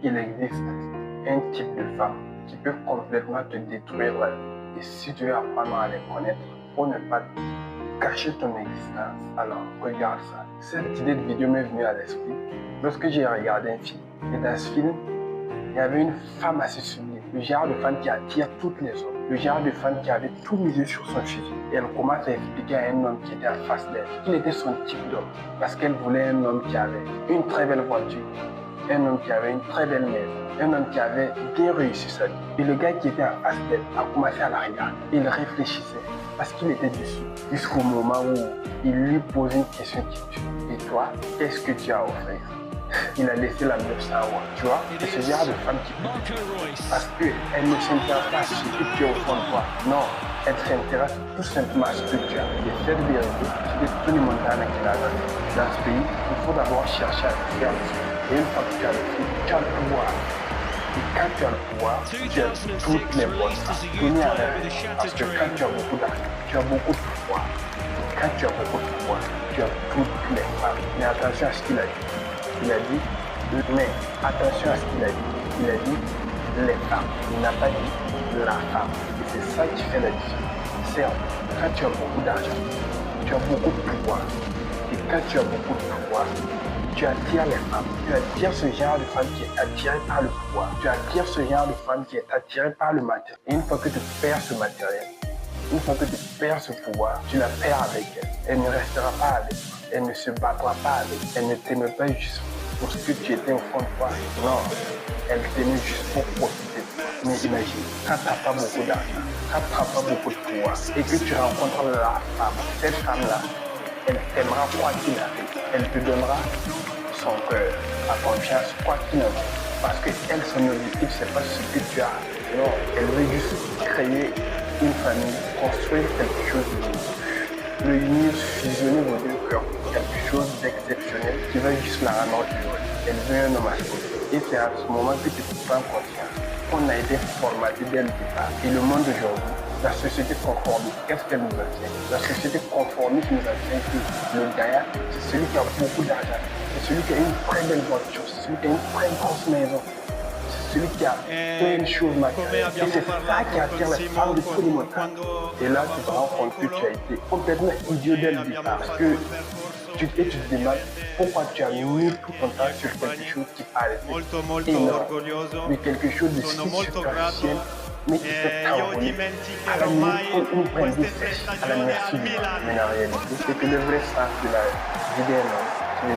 il existe un type de femme qui peut complètement te détruire la vie. Et si tu veux apprendre à les connaître pour ne pas cacher ton existence, alors regarde ça. Cette idée de vidéo m'est venue à l'esprit lorsque j'ai regardé un film. Et dans ce film, il y avait une femme assez sublime, le genre de femme qui attire toutes les hommes, le genre de femme qui avait tout misé sur son physique. Et elle commence à expliquer à un homme qui était en face d'elle qu'il était son type d'homme, parce qu'elle voulait un homme qui avait une très belle voiture, un homme qui avait une très belle maison, un homme qui avait bien réussi sa vie. Et le gars qui était en face d'elle a commencé à la regarder. Il réfléchissait parce qu'il était dessus, jusqu'au moment où il lui pose une question qui tue. Et toi, qu'est-ce que tu as à offrir? Il a laissé la meuf sans avoir, tu vois. C'est ce genre de femme qui peut. Parce qu'elle ne s'intéresse pas à ce que tu as au fond de toi. Non, elle s'intéresse tout simplement à ce que tu as. Et cette vérité, c'est tout le monde qu'il a dans ce pays. Il faut d'abord chercher à faire le truc. Et une fois que tu as le truc, tu as le pouvoir. Et quand tu as le pouvoir, tu as toutes les bonnes femmes. Donner à rien. Parce que quand tu as beaucoup d'argent, tu as beaucoup de pouvoir. Et quand tu as beaucoup de pouvoir, tu as toutes les femmes. Mais attention à ce qu'il a dit. Il a dit, mais attention à ce qu'il a dit. Il a dit les femmes. Il n'a pas dit la femme. Et c'est ça qui fait la différence. Certes, quand tu as beaucoup d'argent, tu as beaucoup de pouvoir. Et quand tu as beaucoup de pouvoir, tu attires les femmes. Tu attires ce genre de femme qui est attirée par le pouvoir. Tu attires ce genre de femme qui est attirée par le matériel. Et une fois que tu perds ce matériel, une fois que tu perds ce pouvoir, tu la perds avec elle. Elle ne restera pas avec toi. Elle ne se battra pas avec. Elle ne t'aime pas juste pour ce que tu étais au fond de toi. Non, elle t'aimait juste pour profiter. Mais imagine, quand tu n'as pas beaucoup d'argent, quand tu n'as pas beaucoup de pouvoir, et que tu rencontres la femme, cette femme-là, elle t'aimera quoi qu'il arrive. Elle te donnera son cœur, sa confiance, quoi qu'il en soit. Parce qu'elle, son objectif, c'est pas ce que tu as. Non, elle veut juste créer une famille, construire quelque chose de nouveau. Réunir, fusionner vos deux cœurs, quelque chose d'exceptionnel qui va juste la rendre heureuse. Elle veut un homme masculin. Et c'est à ce moment que tu te prends conscience qu'on a été formaté dès le départ. Et le monde d'aujourd'hui, la société conformiste, qu'est-ce qu'elle nous enseigne? La société conformiste nous enseigne que le gaillard, c'est celui qui a beaucoup d'argent, c'est celui qui a une très belle voiture, c'est celui qui a une très grosse maison. Celui qui a plein de choses matérielles. Et c'est ça qui attire les femmes de tous les mondes. Et là, tu te rends compte que tu as été complètement idiot dès le départ. Parce que tu te demandes pourquoi tu as mis tout ton temps sur quelque chose qui paraît énorme. Mais quelque chose de si superficiel, mais qui fait t'envoler à la limite une brindille sèche, à la merci du monde. Mais la réalité, c'est que le vrai sens de la vie d'un homme,